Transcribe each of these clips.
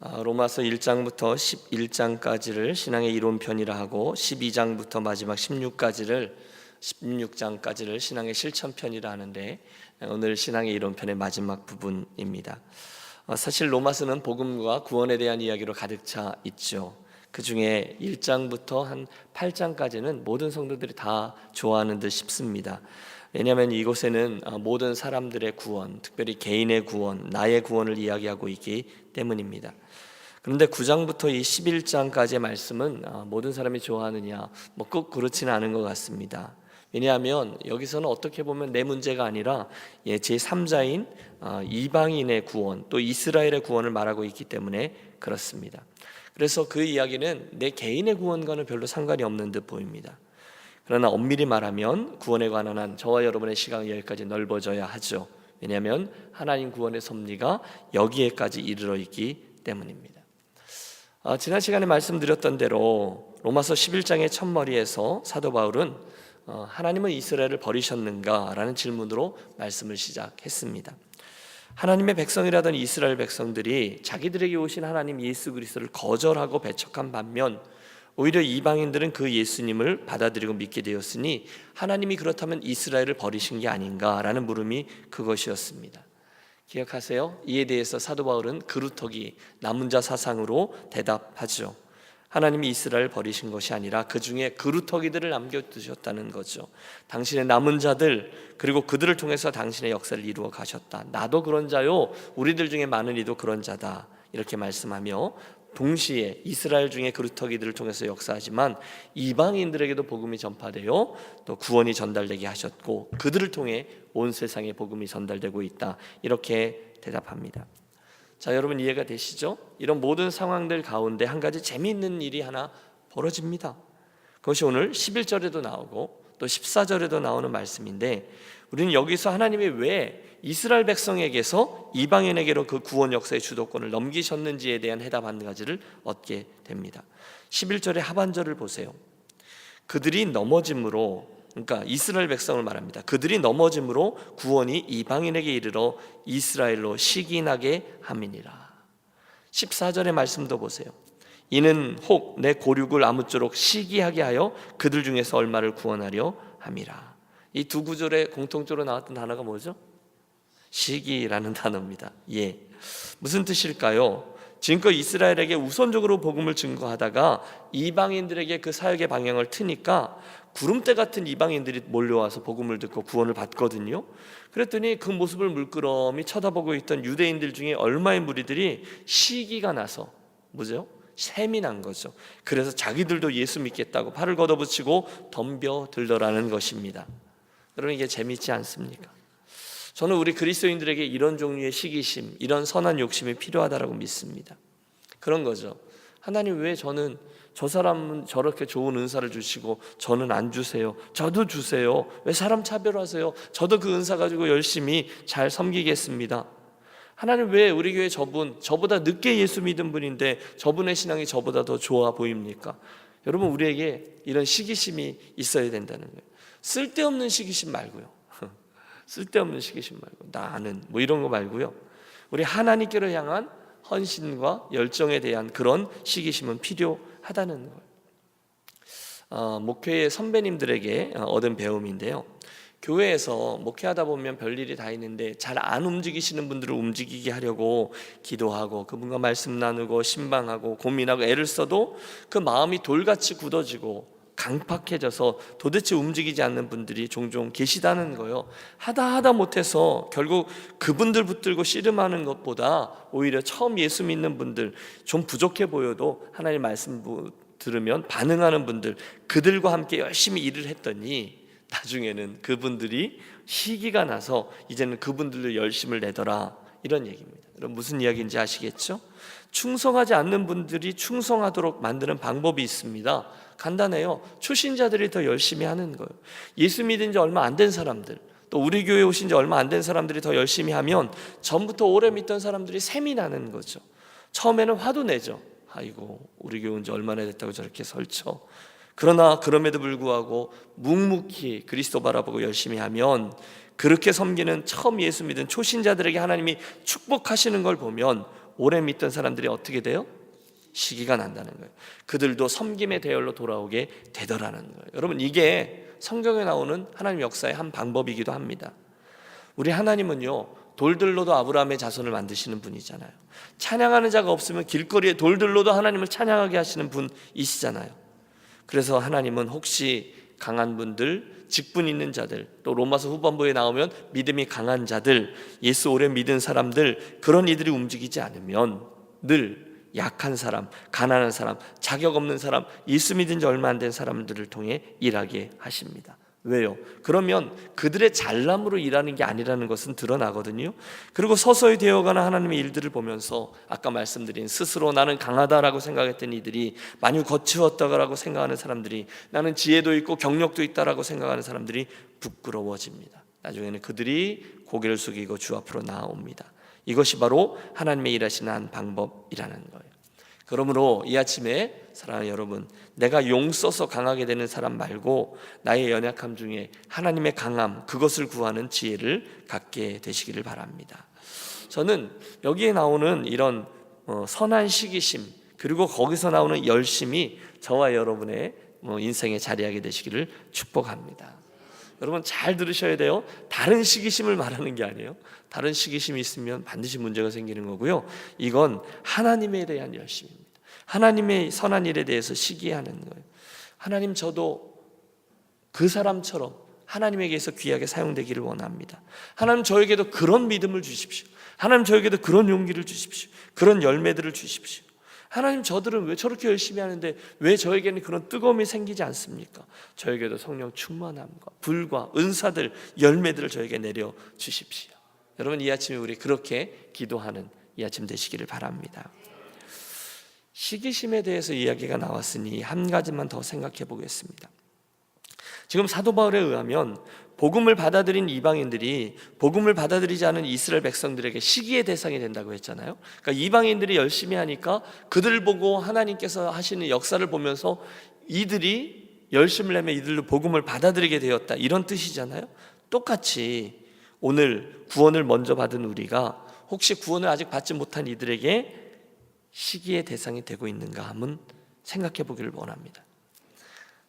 로마서 1장부터 11장까지를 신앙의 이론편이라 하고 12장부터 마지막 16장까지를 신앙의 실천편이라 하는데, 오늘 신앙의 이론편의 마지막 부분입니다. 사실 로마서는 복음과 구원에 대한 이야기로 가득 차 있죠. 그 중에 1장부터 한 8장까지는 모든 성도들이 다 좋아하는 듯 싶습니다. 왜냐하면 이곳에는 모든 사람들의 구원, 특별히 개인의 구원, 나의 구원을 이야기하고 있기 때문입니다. 그런데 9장부터 이 11장까지의 말씀은 모든 사람이 좋아하느냐, 꼭 그렇지는 않은 것 같습니다. 왜냐하면 여기서는 어떻게 보면 내 문제가 아니라 제3자인 이방인의 구원, 또 이스라엘의 구원을 말하고 있기 때문에 그렇습니다. 그래서 그 이야기는 내 개인의 구원과는 별로 상관이 없는 듯 보입니다. 그러나 엄밀히 말하면 구원에 관한 한 저와 여러분의 시각이 여기까지 넓어져야 하죠. 왜냐하면 하나님 구원의 섭리가 여기에까지 이르러 있기 때문입니다. 지난 시간에 말씀드렸던 대로 로마서 11장의 첫머리에서 사도 바울은 하나님은 이스라엘을 버리셨는가? 라는 질문으로 말씀을 시작했습니다. 하나님의 백성이라던 이스라엘 백성들이 자기들에게 오신 하나님 예수 그리스도를 거절하고 배척한 반면 오히려 이방인들은 그 예수님을 받아들이고 믿게 되었으니 하나님이 그렇다면 이스라엘을 버리신 게 아닌가라는 물음이 그것이었습니다. 기억하세요? 이에 대해서 사도 바울은 그루터기 남은 자 사상으로 대답하죠. 하나님이 이스라엘을 버리신 것이 아니라 그 중에 그루터기들을 남겨두셨다는 거죠. 당신의 남은 자들, 그리고 그들을 통해서 당신의 역사를 이루어 가셨다. 나도 그런 자요, 우리들 중에 많은 이도 그런 자다. 이렇게 말씀하며 동시에 이스라엘 중에 그루터기들을 통해서 역사하지만 이방인들에게도 복음이 전파되어 또 구원이 전달되게 하셨고 그들을 통해 온 세상에 복음이 전달되고 있다. 이렇게 대답합니다. 자, 여러분 이해가 되시죠? 이런 모든 상황들 가운데 한 가지 재미있는 일이 하나 벌어집니다. 그것이 오늘 11절에도 나오고 또 14절에도 나오는 말씀인데, 우리는 여기서 하나님이 왜 이스라엘 백성에게서 이방인에게로 그 구원 역사의 주도권을 넘기셨는지에 대한 해답 한 가지를 얻게 됩니다. 11절의 하반절을 보세요. 그들이 넘어짐으로, 그러니까 이스라엘 백성을 말합니다. 그들이 넘어짐으로 구원이 이방인에게 이르러 이스라엘로 시기나게 함이니라. 14절의 말씀도 보세요. 이는 혹 내 고륙을 아무쪼록 시기하게 하여 그들 중에서 얼마를 구원하려 함이라. 이 두 구절에 공통적으로 나왔던 단어가 뭐죠? 시기라는 단어입니다. 무슨 뜻일까요? 지금껏 이스라엘에게 우선적으로 복음을 증거하다가 이방인들에게 그 사역의 방향을 트니까 구름대 같은 이방인들이 몰려와서 복음을 듣고 구원을 받거든요. 그랬더니 그 모습을 물끄러미 쳐다보고 있던 유대인들 중에 얼마의 무리들이 시기가 나서 뭐죠? 셈이 난 거죠. 그래서 자기들도 예수 믿겠다고 팔을 걷어붙이고 덤벼들더라는 것입니다. 여러분, 이게 재미있지 않습니까? 저는 우리 그리스도인들에게 이런 종류의 시기심, 이런 선한 욕심이 필요하다고 믿습니다. 그런 거죠. 하나님, 왜 저는 저 사람은 저렇게 좋은 은사를 주시고 저는 안 주세요? 저도 주세요. 왜 사람 차별하세요? 저도 그 은사 가지고 열심히 잘 섬기겠습니다. 하나님, 왜 우리 교회 저보다 늦게 예수 믿은 분인데 저분의 신앙이 저보다 더 좋아 보입니까? 여러분, 우리에게 이런 시기심이 있어야 된다는 거예요. 쓸데없는 시기심 말고요. 쓸데없는 시기심 말고, 나는 이런 거 말고요. 우리 하나님께로 향한 헌신과 열정에 대한 그런 시기심은 필요하다는 거예요. 목회의 선배님들에게 얻은 배움인데요. 교회에서 목회하다 보면 별일이 다 있는데 잘 안 움직이시는 분들을 움직이게 하려고 기도하고 그분과 말씀 나누고 신방하고 고민하고 애를 써도 그 마음이 돌같이 굳어지고 강팍해져서 도대체 움직이지 않는 분들이 종종 계시다는 거예요. 하다 못해서 결국 그분들 붙들고 씨름하는 것보다 오히려 처음 예수 믿는 분들, 좀 부족해 보여도 하나님 말씀 들으면 반응하는 분들, 그들과 함께 열심히 일을 했더니 나중에는 그분들이 시기가 나서 이제는 그분들도 열심을 내더라, 이런 얘기입니다. 여러분, 무슨 이야기인지 아시겠죠? 충성하지 않는 분들이 충성하도록 만드는 방법이 있습니다. 간단해요. 초신자들이 더 열심히 하는 거예요. 예수 믿은 지 얼마 안 된 사람들, 또 우리 교회에 오신 지 얼마 안 된 사람들이 더 열심히 하면 전부터 오래 믿던 사람들이 셈이 나는 거죠. 처음에는 화도 내죠. 아이고, 우리 교회 온 지 얼마나 됐다고 저렇게 설쳐. 그러나 그럼에도 불구하고 묵묵히 그리스도 바라보고 열심히 하면, 그렇게 섬기는 처음 예수 믿은 초신자들에게 하나님이 축복하시는 걸 보면 오래 믿던 사람들이 어떻게 돼요? 시기가 난다는 거예요. 그들도 섬김의 대열로 돌아오게 되더라는 거예요. 여러분, 이게 성경에 나오는 하나님 역사의 한 방법이기도 합니다. 우리 하나님은요, 돌들로도 아브라함의 자손을 만드시는 분이잖아요. 찬양하는 자가 없으면 길거리에 돌들로도 하나님을 찬양하게 하시는 분이시잖아요. 그래서 하나님은 혹시 강한 분들, 직분 있는 자들, 또 로마서 후반부에 나오면 믿음이 강한 자들, 예수 오래 믿은 사람들, 그런 이들이 움직이지 않으면 늘 약한 사람, 가난한 사람, 자격 없는 사람, 예수 믿은 지 얼마 안 된 사람들을 통해 일하게 하십니다. 왜요? 그러면 그들의 잘남으로 일하는 게 아니라는 것은 드러나거든요. 그리고 서서히 되어가는 하나님의 일들을 보면서 아까 말씀드린 스스로 나는 강하다라고 생각했던 이들이, 많이 거치웠다고 생각하는 사람들이, 나는 지혜도 있고 경력도 있다라고 생각하는 사람들이 부끄러워집니다. 나중에는 그들이 고개를 숙이고 주 앞으로 나아옵니다. 이것이 바로 하나님의 일하시는 한 방법이라는 거예요. 그러므로 이 아침에 사랑하는 여러분, 내가 용 써서 강하게 되는 사람 말고 나의 연약함 중에 하나님의 강함, 그것을 구하는 지혜를 갖게 되시기를 바랍니다. 저는 여기에 나오는 이런 선한 시기심, 그리고 거기서 나오는 열심이 저와 여러분의 인생에 자리하게 되시기를 축복합니다. 여러분 잘 들으셔야 돼요. 다른 시기심을 말하는 게 아니에요. 다른 시기심이 있으면 반드시 문제가 생기는 거고요. 이건 하나님에 대한 열심입니다. 하나님의 선한 일에 대해서 시기하는 거예요. 하나님, 저도 그 사람처럼 하나님에게서 귀하게 사용되기를 원합니다. 하나님, 저에게도 그런 믿음을 주십시오. 하나님, 저에게도 그런 용기를 주십시오. 그런 열매들을 주십시오. 하나님, 저들은 왜 저렇게 열심히 하는데 왜 저에게는 그런 뜨거움이 생기지 않습니까? 저에게도 성령 충만함과 불과 은사들, 열매들을 저에게 내려 주십시오. 여러분, 이 아침에 우리 그렇게 기도하는 이 아침 되시기를 바랍니다. 시기심에 대해서 이야기가 나왔으니 한 가지만 더 생각해 보겠습니다. 지금 사도 바울에 의하면 복음을 받아들인 이방인들이 복음을 받아들이지 않은 이스라엘 백성들에게 시기의 대상이 된다고 했잖아요. 그러니까 이방인들이 열심히 하니까 그들을 보고 하나님께서 하시는 역사를 보면서 이들이 열심을 내면 이들로 복음을 받아들이게 되었다, 이런 뜻이잖아요. 똑같이 오늘 구원을 먼저 받은 우리가 혹시 구원을 아직 받지 못한 이들에게 시기의 대상이 되고 있는가 하면 생각해 보기를 원합니다.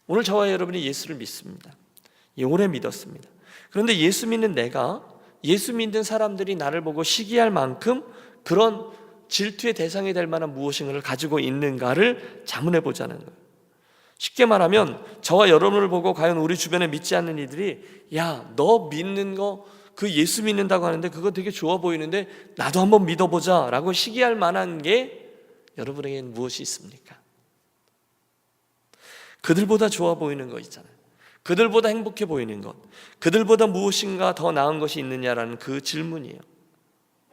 오늘 저와 여러분이 예수를 믿습니다. 오래 믿었습니다. 그런데 예수 믿는 내가, 예수 믿는 사람들이 나를 보고 시기할 만큼 그런 질투의 대상이 될 만한 무엇인가를 가지고 있는가를 자문해 보자는 거예요. 쉽게 말하면 저와 여러분을 보고 과연 우리 주변에 믿지 않는 이들이, 야, 너 믿는 거, 그 예수 믿는다고 하는데 그거 되게 좋아 보이는데 나도 한번 믿어보자 라고 시기할 만한 게 여러분에게는 무엇이 있습니까? 그들보다 좋아 보이는 거 있잖아요. 그들보다 행복해 보이는 것, 그들보다 무엇인가 더 나은 것이 있느냐라는 그 질문이에요.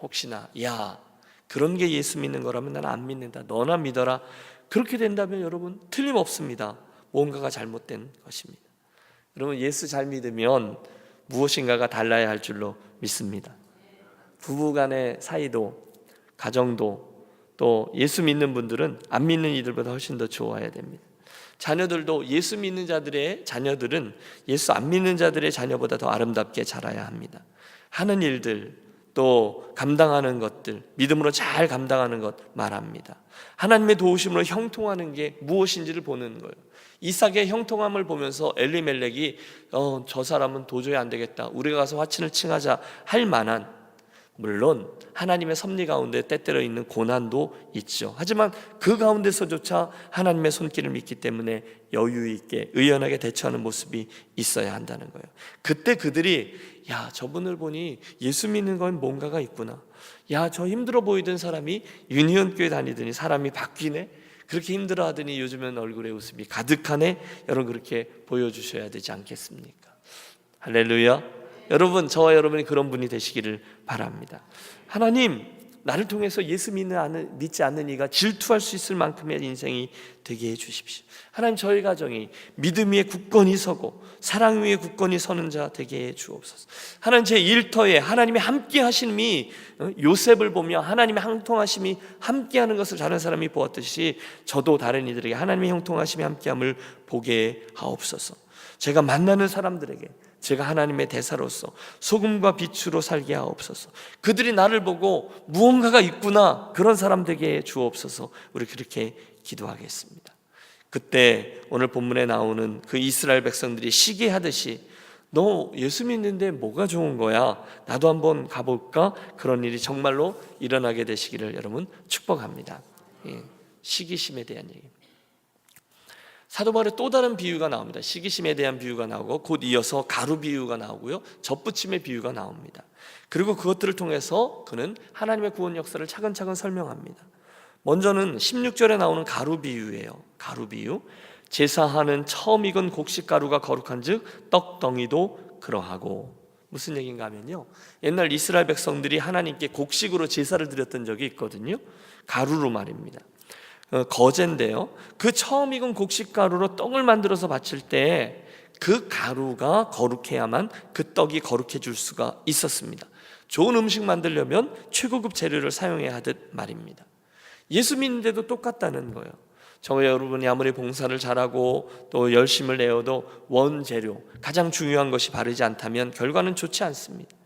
혹시나 야, 그런 게 예수 믿는 거라면 나는 안 믿는다, 너나 믿어라, 그렇게 된다면 여러분 틀림없습니다. 뭔가가 잘못된 것입니다. 여러분, 예수 잘 믿으면 무엇인가가 달라야 할 줄로 믿습니다. 부부간의 사이도, 가정도, 또 예수 믿는 분들은 안 믿는 이들보다 훨씬 더 좋아야 됩니다. 자녀들도 예수 믿는 자들의 자녀들은 예수 안 믿는 자들의 자녀보다 더 아름답게 자라야 합니다. 하는 일들, 또 감당하는 것들, 믿음으로 잘 감당하는 것 말합니다. 하나님의 도우심으로 형통하는 게 무엇인지를 보는 거예요. 이삭의 형통함을 보면서 엘리멜렉이 저 사람은 도저히 안 되겠다, 우리가 가서 화친을 칭하자 할 만한, 물론 하나님의 섭리 가운데 때때로 있는 고난도 있죠. 하지만 그 가운데서조차 하나님의 손길을 믿기 때문에 여유 있게 의연하게 대처하는 모습이 있어야 한다는 거예요. 그때 그들이, 야, 저분을 보니 예수 믿는 건 뭔가가 있구나, 야, 저 힘들어 보이던 사람이 유니온 교회 다니더니 사람이 바뀌네, 그렇게 힘들어 하더니 요즘엔 얼굴에 웃음이 가득하네, 여러분 그렇게 보여주셔야 되지 않겠습니까? 할렐루야. 여러분, 저와 여러분이 그런 분이 되시기를 바랍니다. 하나님, 나를 통해서 예수 믿지 않는 이가 질투할 수 있을 만큼의 인생이 되게 해주십시오. 하나님, 저희 가정이 믿음 위에 굳건히 서고 사랑 위에 굳건히 서는 자 되게 해주옵소서. 하나님, 제 일터에 하나님의 함께 하심이, 요셉을 보며 하나님의 형통하심이 함께하는 것을 다른 사람이 보았듯이 저도 다른 이들에게 하나님의 형통하심이 함께함을 보게 하옵소서. 제가 만나는 사람들에게, 제가 하나님의 대사로서 소금과 빛으로 살게 하옵소서. 그들이 나를 보고 무언가가 있구나, 그런 사람 되게 주옵소서. 우리 그렇게 기도하겠습니다. 그때 오늘 본문에 나오는 그 이스라엘 백성들이 시기하듯이 너 예수 믿는데 뭐가 좋은 거야? 나도 한번 가볼까? 그런 일이 정말로 일어나게 되시기를 여러분 축복합니다. 시기심에 대한 얘기입니다. 사도 바울의 또 다른 비유가 나옵니다. 시기심에 대한 비유가 나오고 곧 이어서 가루 비유가 나오고요, 젖붙임의 비유가 나옵니다. 그리고 그것들을 통해서 그는 하나님의 구원 역사를 차근차근 설명합니다. 먼저는 16절에 나오는 가루 비유예요. 가루 비유. 제사하는 처음 익은 곡식 가루가 거룩한즉 떡덩이도 그러하고. 무슨 얘기인가 하면요, 옛날 이스라엘 백성들이 하나님께 곡식으로 제사를 드렸던 적이 있거든요. 가루로 말입니다. 거제인데요, 그 처음 익은 곡식 가루로 떡을 만들어서 바칠 때 그 가루가 거룩해야만 그 떡이 거룩해질 수가 있었습니다. 좋은 음식 만들려면 최고급 재료를 사용해야 하듯 말입니다. 예수 믿는데도 똑같다는 거예요. 저와 여러분이 아무리 봉사를 잘하고 또 열심을 내어도 원재료, 가장 중요한 것이 바르지 않다면 결과는 좋지 않습니다.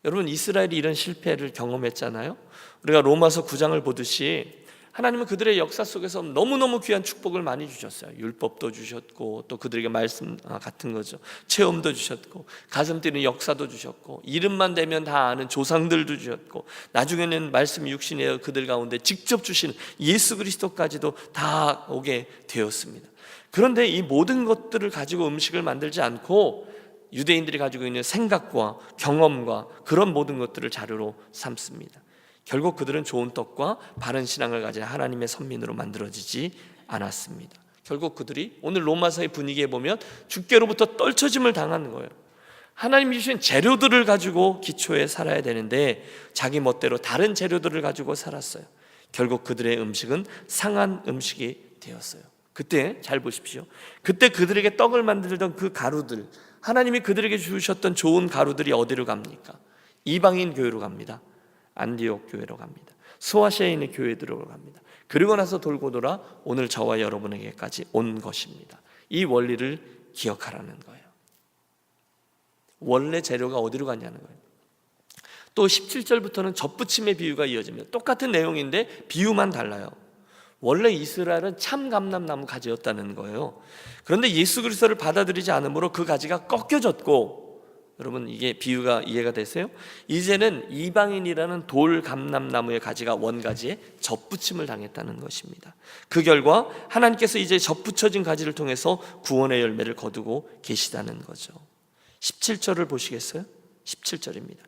여러분, 이스라엘이 이런 실패를 경험했잖아요. 우리가 로마서 9장을 보듯이 하나님은 그들의 역사 속에서 너무너무 귀한 축복을 많이 주셨어요. 율법도 주셨고 또 그들에게 말씀 같은 거죠, 체험도 주셨고 가슴 뛰는 역사도 주셨고 이름만 대면 다 아는 조상들도 주셨고 나중에는 말씀이 육신이여 그들 가운데 직접 주시는 예수 그리스도까지도 다 오게 되었습니다. 그런데 이 모든 것들을 가지고 음식을 만들지 않고 유대인들이 가지고 있는 생각과 경험과 그런 모든 것들을 자료로 삼습니다. 결국 그들은 좋은 떡과 바른 신앙을 가진 하나님의 선민으로 만들어지지 않았습니다. 결국 그들이 오늘 로마서의 분위기에 보면 주께로부터 떨쳐짐을 당하는 거예요. 하나님이 주신 재료들을 가지고 기초에 살아야 되는데 자기 멋대로 다른 재료들을 가지고 살았어요. 결국 그들의 음식은 상한 음식이 되었어요. 그때 잘 보십시오. 그때 그들에게 떡을 만들던 그 가루들, 하나님이 그들에게 주셨던 좋은 가루들이 어디로 갑니까? 이방인 교회로 갑니다. 안디옥 교회로 갑니다. 소아시아에 있는 교회들로 갑니다. 그리고 나서 돌고 돌아 오늘 저와 여러분에게까지 온 것입니다. 이 원리를 기억하라는 거예요. 원래 재료가 어디로 갔냐는 거예요. 또 17절부터는 젖붙임의 비유가 이어집니다. 똑같은 내용인데 비유만 달라요. 원래 이스라엘은 참 감람나무 가지였다는 거예요. 그런데 예수 그리스도를 받아들이지 않으므로 그 가지가 꺾여졌고, 여러분 이게 비유가 이해가 되세요? 이제는 이방인이라는 돌 감람나무의 가지가 원가지에 젖붙임을 당했다는 것입니다. 그 결과 하나님께서 이제 젖붙여진 가지를 통해서 구원의 열매를 거두고 계시다는 거죠. 17절을 보시겠어요? 17절입니다.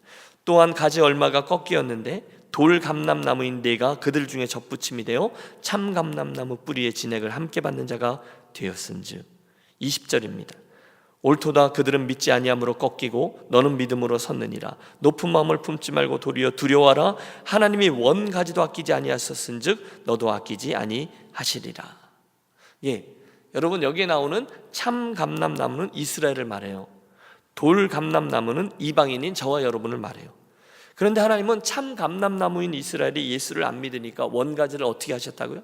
또한 가지 얼마가 꺾이었는데 돌 감람나무인 내가 그들 중에 젖붙임이 되어 참 감람나무 뿌리의 진액을 함께 받는 자가 되었은즉. 20절입니다. 옳도다 그들은 믿지 아니함으로 꺾이고 너는 믿음으로 섰느니라. 높은 마음을 품지 말고 도리어 두려워하라. 하나님이 원 가지도 아끼지 아니하셨은즉 너도 아끼지 아니하시리라. 여러분 여기에 나오는 참 감람나무는 이스라엘을 말해요. 돌 감람나무는 이방인인 저와 여러분을 말해요. 그런데 하나님은 참 감람나무인 이스라엘이 예수를 안 믿으니까 원 가지를 어떻게 하셨다고요?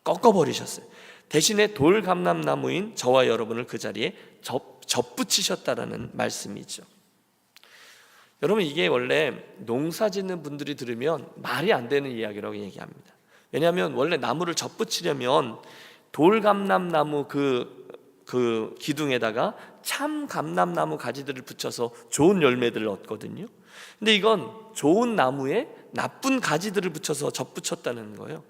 꺾어버리셨어요. 대신에 돌 감람나무인 저와 여러분을 그 자리에 접붙이셨다라는 말씀이죠. 여러분 이게 원래 농사 짓는 분들이 들으면 말이 안 되는 이야기라고 얘기합니다. 왜냐하면 원래 나무를 접붙이려면 돌 감람나무 그 기둥에다가 참 감람나무 가지들을 붙여서 좋은 열매들을 얻거든요. 근데 이건 좋은 나무에 나쁜 가지들을 붙여서 접붙였다는 거예요.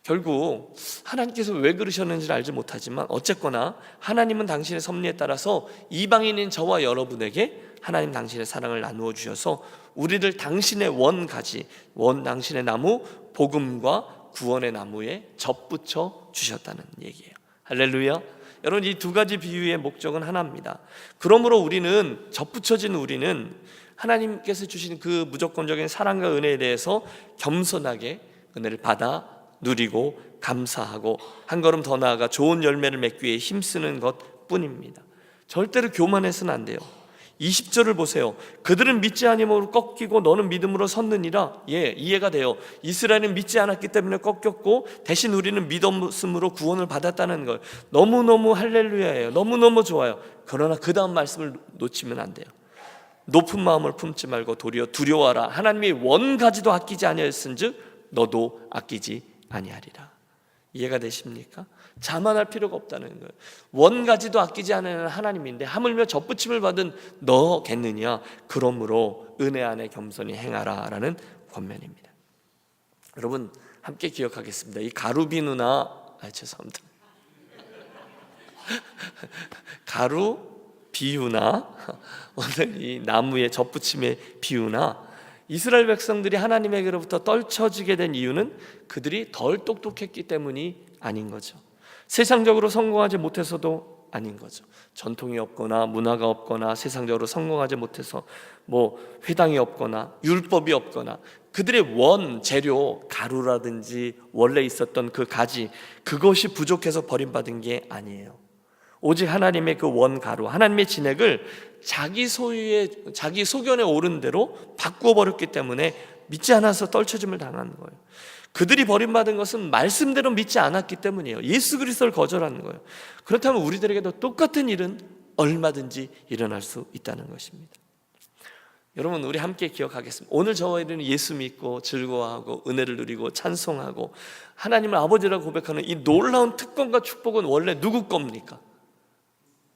결국 하나님께서 왜 그러셨는지를 알지 못하지만 어쨌거나 하나님은 당신의 섭리에 따라서 이방인인 저와 여러분에게 하나님 당신의 사랑을 나누어 주셔서 우리를 당신의 원가지, 당신의 나무 복음과 구원의 나무에 접붙여 주셨다는 얘기예요. 할렐루야. 여러분 이 두 가지 비유의 목적은 하나입니다. 그러므로 우리는 접붙여진 우리는 하나님께서 주신 그 무조건적인 사랑과 은혜에 대해서 겸손하게 은혜를 받아 누리고 감사하고 한 걸음 더 나아가 좋은 열매를 맺기 위해 힘쓰는 것뿐입니다. 절대로 교만해서는 안 돼요. 20절을 보세요. 그들은 믿지 아니므로 꺾이고 너는 믿음으로 섰느니라. 이해가 돼요. 이스라엘은 믿지 않았기 때문에 꺾였고 대신 우리는 믿음으로 구원을 받았다는 걸. 너무너무 할렐루야예요. 너무너무 좋아요. 그러나 그 다음 말씀을 놓치면 안 돼요. 높은 마음을 품지 말고 도리어 두려워하라. 하나님이 원가지도 아끼지 아니하였은즉 너도 아끼지 아니하리라. 이해가 되십니까? 자만할 필요가 없다는 거예요. 원가지도 아끼지 않는 하나님인데 하물며 덧붙임을 받은 너겠느냐. 그러므로 은혜 안에 겸손히 행하라 라는 권면입니다. 여러분 함께 기억하겠습니다. 이 가루비 누나 죄송합니다. 가루 비유나 오늘 이 나무의 덧붙임의 비유나 이스라엘 백성들이 하나님에게로부터 떨쳐지게 된 이유는 그들이 덜 똑똑했기 때문이 아닌 거죠. 세상적으로 성공하지 못해서도 아닌 거죠. 전통이 없거나 문화가 없거나 세상적으로 성공하지 못해서 회당이 없거나 율법이 없거나 그들의 원 재료 가루라든지 원래 있었던 그 가지 그것이 부족해서 버림받은 게 아니에요. 오직 하나님의 그 원가루 하나님의 진액을 자기 소견에 오른 대로 바꾸어 버렸기 때문에 믿지 않아서 떨쳐짐을 당하는 거예요. 그들이 버림받은 것은 말씀대로 믿지 않았기 때문이에요. 예수 그리스도를 거절하는 거예요. 그렇다면 우리들에게도 똑같은 일은 얼마든지 일어날 수 있다는 것입니다. 여러분 우리 함께 기억하겠습니다. 오늘 저희들은 예수 믿고 즐거워하고 은혜를 누리고 찬송하고 하나님을 아버지라고 고백하는 이 놀라운 특권과 축복은 원래 누구 겁니까?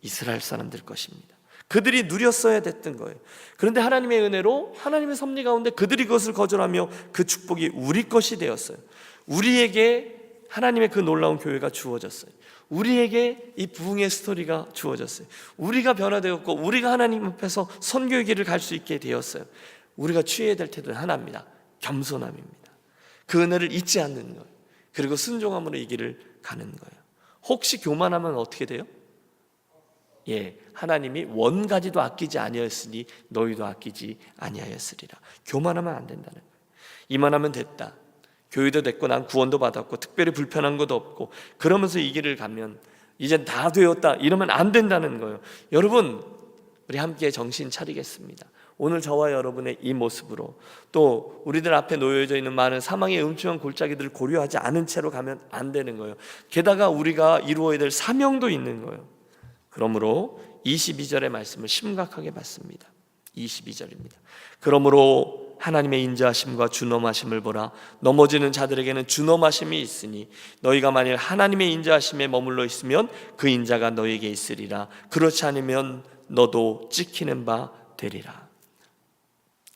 이스라엘 사람들 것입니다. 그들이 누렸어야 됐던 거예요. 그런데 하나님의 은혜로 하나님의 섭리 가운데 그들이 그것을 거절하며 그 축복이 우리 것이 되었어요. 우리에게 하나님의 그 놀라운 교회가 주어졌어요. 우리에게 이 부흥의 스토리가 주어졌어요. 우리가 변화되었고 우리가 하나님 앞에서 선교의 길을 갈 수 있게 되었어요. 우리가 취해야 될 태도는 하나입니다. 겸손함입니다. 그 은혜를 잊지 않는 거예요. 그리고 순종함으로 이 길을 가는 거예요. 혹시 교만하면 어떻게 돼요? 하나님이 원가지도 아끼지 아니하였으니 너희도 아끼지 아니하였으리라. 교만하면 안 된다는 거예요. 이만하면 됐다. 교회도 됐고 난 구원도 받았고 특별히 불편한 것도 없고 그러면서 이 길을 가면 이젠 다 되었다 이러면 안 된다는 거예요. 여러분 우리 함께 정신 차리겠습니다. 오늘 저와 여러분의 이 모습으로 또 우리들 앞에 놓여져 있는 많은 사망의 음침한 골짜기들을 고려하지 않은 채로 가면 안 되는 거예요. 게다가 우리가 이루어야 될 사명도 있는 거예요. 그러므로 22절의 말씀을 심각하게 받습니다. 22절입니다. 그러므로 하나님의 인자하심과 준엄하심을 보라. 넘어지는 자들에게는 준엄하심이 있으니 너희가 만일 하나님의 인자하심에 머물러 있으면 그 인자가 너희에게 있으리라. 그렇지 않으면 너도 찍히는 바 되리라.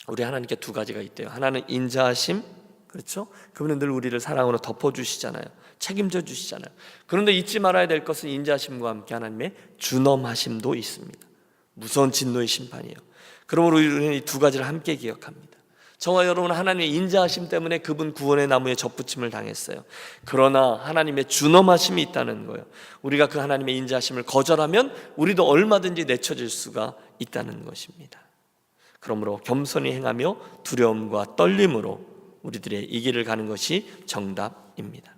우리 하나님께 두 가지가 있대요. 하나는 인자하심, 그렇죠? 그분은 늘 우리를 사랑으로 덮어주시잖아요. 책임져 주시잖아요. 그런데 잊지 말아야 될 것은 인자하심과 함께 하나님의 준엄하심도 있습니다. 무서운 진노의 심판이에요. 그러므로 우리는 이 두 가지를 함께 기억합니다. 저와 여러분은 하나님의 인자하심 때문에 그분 구원의 나무에 접붙임을 당했어요. 그러나 하나님의 준엄하심이 있다는 거예요. 우리가 그 하나님의 인자하심을 거절하면 우리도 얼마든지 내쳐질 수가 있다는 것입니다. 그러므로 겸손히 행하며 두려움과 떨림으로 우리들의 이 길을 가는 것이 정답입니다.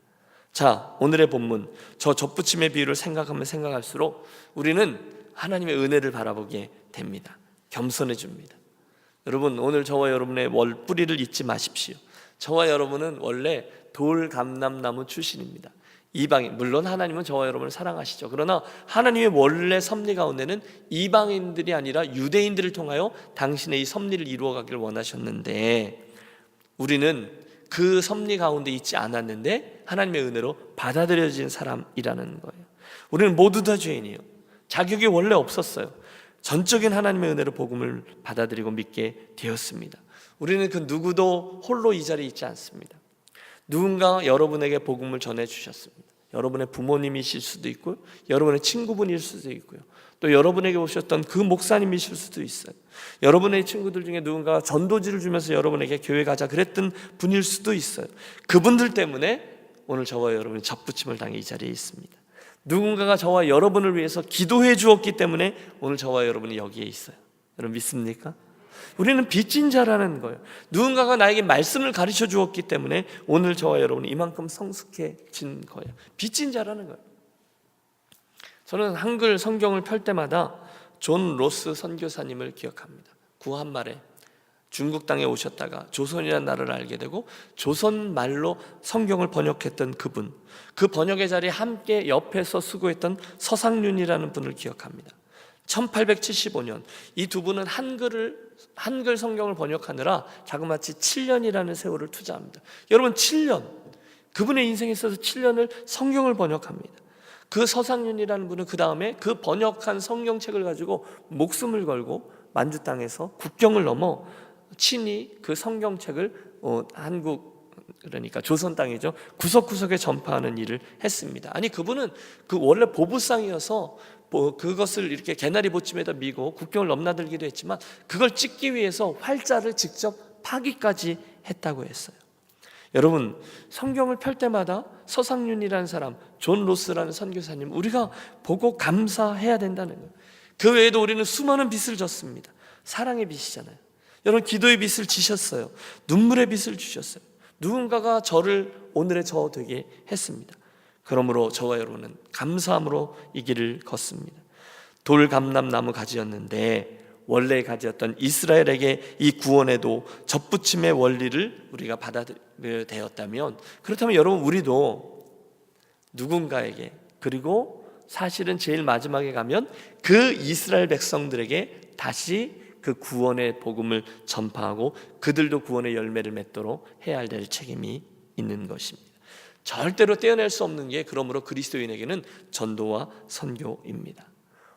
자, 오늘의 본문 저 접붙임의 비유를 생각하면 생각할수록 우리는 하나님의 은혜를 바라보게 됩니다. 겸손해 줍니다. 여러분 오늘 저와 여러분의 뿌리를 잊지 마십시오. 저와 여러분은 원래 돌감람나무 출신입니다. 이방인, 물론 하나님은 저와 여러분을 사랑하시죠. 그러나 하나님의 원래 섭리 가운데는 이방인들이 아니라 유대인들을 통하여 당신의 이 섭리를 이루어가기를 원하셨는데 우리는 그 섭리 가운데 있지 않았는데 하나님의 은혜로 받아들여진 사람이라는 거예요. 우리는 모두 다 죄인이에요. 자격이 원래 없었어요. 전적인 하나님의 은혜로 복음을 받아들이고 믿게 되었습니다. 우리는 그 누구도 홀로 이 자리에 있지 않습니다. 누군가 여러분에게 복음을 전해주셨습니다. 여러분의 부모님이실 수도 있고요, 여러분의 친구분일 수도 있고요, 또 여러분에게 오셨던 그 목사님이실 수도 있어요. 여러분의 친구들 중에 누군가 전도지를 주면서 여러분에게 교회 가자 그랬던 분일 수도 있어요. 그분들 때문에 오늘 저와 여러분이 접붙임을 당해 이 자리에 있습니다. 누군가가 저와 여러분을 위해서 기도해 주었기 때문에 오늘 저와 여러분이 여기에 있어요. 여러분 믿습니까? 우리는 빚진 자라는 거예요. 누군가가 나에게 말씀을 가르쳐 주었기 때문에 오늘 저와 여러분이 이만큼 성숙해진 거예요. 빚진 자라는 거예요. 저는 한글 성경을 펼 때마다 존 로스 선교사님을 기억합니다. 구한말에 중국 땅에 오셨다가 조선이라는 나라를 알게 되고 조선 말로 성경을 번역했던 그분, 그 번역의 자리에 함께 옆에서 수고했던 서상륜이라는 분을 기억합니다. 1875년 이 두 분은 한글 성경을 번역하느라 자그마치 7년이라는 세월을 투자합니다. 여러분, 7년, 그분의 인생에 있어서 7년을 성경을 번역합니다. 그 서상륜이라는 분은 그 다음에 그 번역한 성경책을 가지고 목숨을 걸고 만주 땅에서 국경을 넘어 친히 그 성경책을 한국, 그러니까 조선 땅이죠, 구석구석에 전파하는 일을 했습니다. 아니, 그분은 그 원래 보부상이어서 그것을 이렇게 개나리 보침에다 미고 국경을 넘나들기도 했지만 그걸 찍기 위해서 활자를 직접 파기까지 했다고 했어요. 여러분, 성경을 펼 때마다 서상륜이라는 사람, 존 로스라는 선교사님 우리가 보고 감사해야 된다는 거예요. 그 외에도 우리는 수많은 빚을 졌습니다. 사랑의 빚이잖아요. 여러분, 기도의 빚을 지셨어요. 눈물의 빚을 주셨어요. 누군가가 저를 오늘의 저 되게 했습니다. 그러므로 저와 여러분은 감사함으로 이 길을 걷습니다. 돌감람나무 가지였는데 원래의 가지였던 이스라엘에게 이 구원에도 접붙임의 원리를 우리가 받아들여야 되었다면, 그렇다면 여러분, 우리도 누군가에게, 그리고 사실은 제일 마지막에 가면 그 이스라엘 백성들에게 다시 그 구원의 복음을 전파하고 그들도 구원의 열매를 맺도록 해야 될 책임이 있는 것입니다. 절대로 떼어낼 수 없는 게 그러므로 그리스도인에게는 전도와 선교입니다.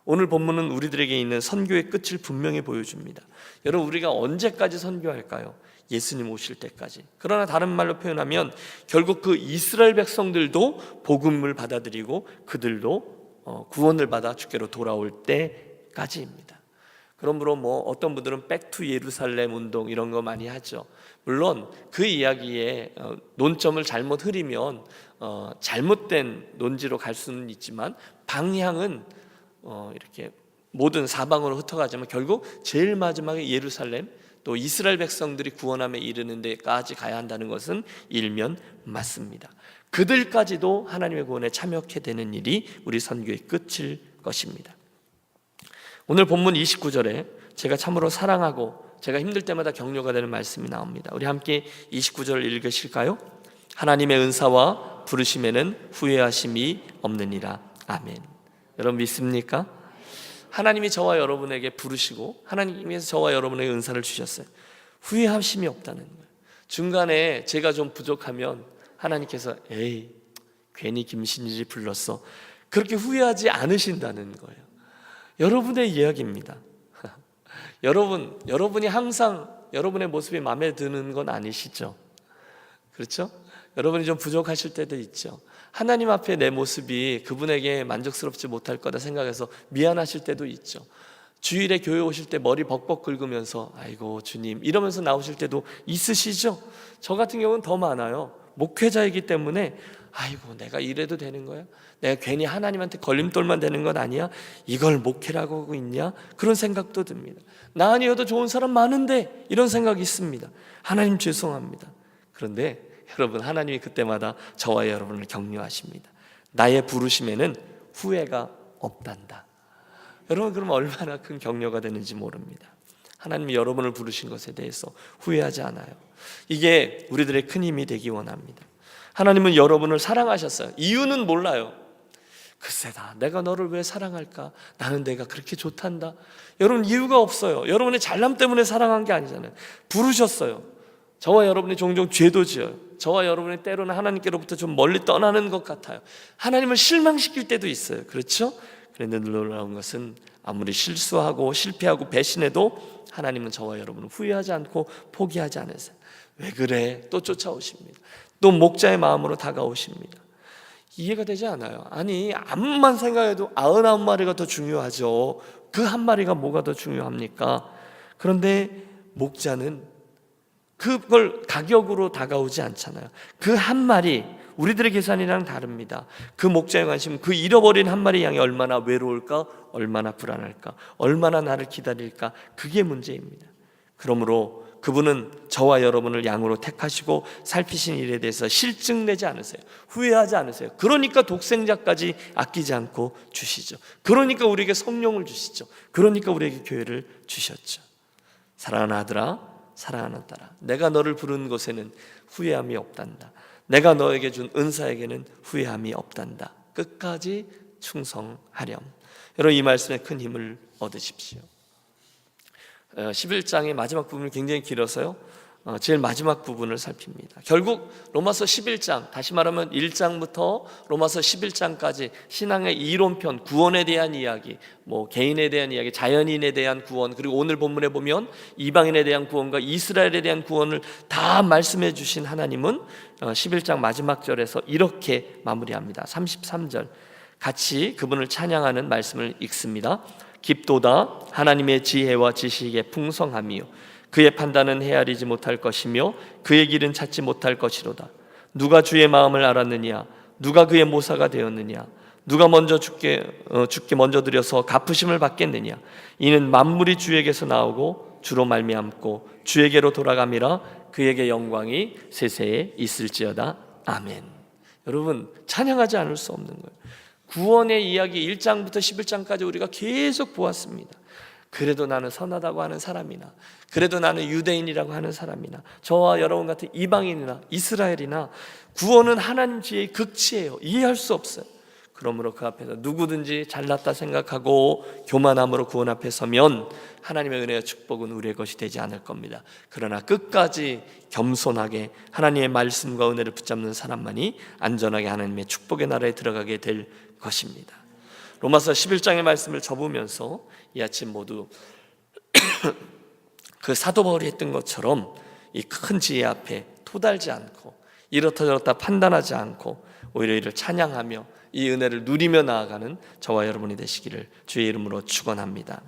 오늘 본문은 우리들에게 있는 선교의 끝을 분명히 보여줍니다. 여러분, 우리가 언제까지 선교할까요? 예수님 오실 때까지. 그러나 다른 말로 표현하면 결국 그 이스라엘 백성들도 복음을 받아들이고 그들도 구원을 받아 주께로 돌아올 때까지입니다. 그러므로 어떤 분들은 백투 예루살렘 운동 이런 거 많이 하죠. 물론 그 이야기에 논점을 잘못 흐리면 잘못된 논지로 갈 수는 있지만 방향은 이렇게 모든 사방으로 흩어가지만 결국 제일 마지막에 예루살렘, 또 이스라엘 백성들이 구원함에 이르는 데까지 가야 한다는 것은 일면 맞습니다. 그들까지도 하나님의 구원에 참여하게 되는 일이 우리 선교의 끝일 것입니다. 오늘 본문 29절에 제가 참으로 사랑하고 제가 힘들 때마다 격려가 되는 말씀이 나옵니다. 우리 함께 29절을 읽으실까요? 하나님의 은사와 부르심에는 후회하심이 없느니라. 아멘. 여러분 믿습니까? 하나님이 저와 여러분에게 부르시고 하나님께서 저와 여러분에게 은사를 주셨어요. 후회하심이 없다는 거예요. 중간에 제가 좀 부족하면 하나님께서 에이, 괜히 김신일이 불렀어, 그렇게 후회하지 않으신다는 거예요. 여러분의 이야기입니다. 여러분이 항상 여러분의 모습이 마음에 드는 건 아니시죠? 그렇죠? 여러분이 좀 부족하실 때도 있죠. 하나님 앞에 내 모습이 그분에게 만족스럽지 못할 거다 생각해서 미안하실 때도 있죠. 주일에 교회 오실 때 머리 벅벅 긁으면서 아이고 주님 이러면서 나오실 때도 있으시죠? 저 같은 경우는 더 많아요. 목회자이기 때문에 아이고 내가 이래도 되는 거야? 내가 괜히 하나님한테 걸림돌만 되는 건 아니야? 이걸 목회라고 하고 있냐? 그런 생각도 듭니다. 나 아니어도 좋은 사람 많은데 이런 생각이 있습니다. 하나님 죄송합니다. 그런데 여러분, 하나님이 그때마다 저와 여러분을 격려하십니다. 나의 부르심에는 후회가 없단다. 여러분, 그러면 얼마나 큰 격려가 되는지 모릅니다. 하나님이 여러분을 부르신 것에 대해서 후회하지 않아요. 이게 우리들의 큰 힘이 되기 원합니다. 하나님은 여러분을 사랑하셨어요. 이유는 몰라요. 글쎄다, 내가 너를 왜 사랑할까? 나는 내가 그렇게 좋단다. 여러분, 이유가 없어요. 여러분의 잘남 때문에 사랑한 게 아니잖아요. 부르셨어요. 저와 여러분이 종종 죄도 지어요. 저와 여러분이 때로는 하나님께로부터 좀 멀리 떠나는 것 같아요. 하나님을 실망시킬 때도 있어요. 그렇죠? 그런데 놀라운 것은 아무리 실수하고 실패하고 배신해도 하나님은 저와 여러분을 후회하지 않고 포기하지 않으세요. 왜 그래? 또 쫓아오십니다. 또 목자의 마음으로 다가오십니다. 이해가 되지 않아요. 아니, 암만 생각해도 99마리가 더 중요하죠. 그 한 마리가 뭐가 더 중요합니까? 그런데 목자는 그걸 가격으로 다가오지 않잖아요. 그 한 마리, 우리들의 계산이랑 다릅니다. 그 목자의 관심은 그 잃어버린 한 마리 양이 얼마나 외로울까, 얼마나 불안할까, 얼마나 나를 기다릴까, 그게 문제입니다. 그러므로 그분은 저와 여러분을 양으로 택하시고 살피신 일에 대해서 실증내지 않으세요. 후회하지 않으세요. 그러니까 독생자까지 아끼지 않고 주시죠. 그러니까 우리에게 성령을 주시죠. 그러니까 우리에게 교회를 주셨죠. 사랑하는 아들아, 사랑하는 딸아, 내가 너를 부른 것에는 후회함이 없단다. 내가 너에게 준 은사에게는 후회함이 없단다. 끝까지 충성하렴. 여러분, 이 말씀에 큰 힘을 얻으십시오. 11장의 마지막 부분이 굉장히 길어서요, 제일 마지막 부분을 살핍니다. 결국 로마서 11장, 다시 말하면 1장부터 로마서 11장까지 신앙의 이론편, 구원에 대한 이야기, 개인에 대한 이야기, 자연인에 대한 구원, 그리고 오늘 본문에 보면 이방인에 대한 구원과 이스라엘에 대한 구원을 다 말씀해 주신 하나님은 11장 마지막 절에서 이렇게 마무리합니다. 33절 같이 그분을 찬양하는 말씀을 읽습니다. 깊도다 하나님의 지혜와 지식의 풍성함이요 그의 판단은 헤아리지 못할 것이며 그의 길은 찾지 못할 것이로다. 누가 주의 마음을 알았느냐? 누가 그의 모사가 되었느냐? 누가 먼저 주께 먼저 드려서 갚으심을 받겠느냐? 이는 만물이 주에게서 나오고 주로 말미암고 주에게로 돌아감이라. 그에게 영광이 세세에 있을지어다. 아멘. 여러분, 찬양하지 않을 수 없는 거예요. 구원의 이야기 1장부터 11장까지 우리가 계속 보았습니다. 그래도 나는 선하다고 하는 사람이나, 그래도 나는 유대인이라고 하는 사람이나, 저와 여러분 같은 이방인이나 이스라엘이나, 구원은 하나님 지혜의 극치예요. 이해할 수 없어요. 그러므로 그 앞에서 누구든지 잘났다 생각하고 교만함으로 구원 앞에 서면 하나님의 은혜와 축복은 우리의 것이 되지 않을 겁니다. 그러나 끝까지 겸손하게 하나님의 말씀과 은혜를 붙잡는 사람만이 안전하게 하나님의 축복의 나라에 들어가게 될 것입니다. 로마서 11장의 말씀을 접으면서 이 아침 모두 그 사도 바울이 했던 것처럼 이 큰 지혜 앞에 토달지 않고 이렇다 저렇다 판단하지 않고 오히려 이를 찬양하며 이 은혜를 누리며 나아가는 저와 여러분이 되시기를 주의 이름으로 축원합니다.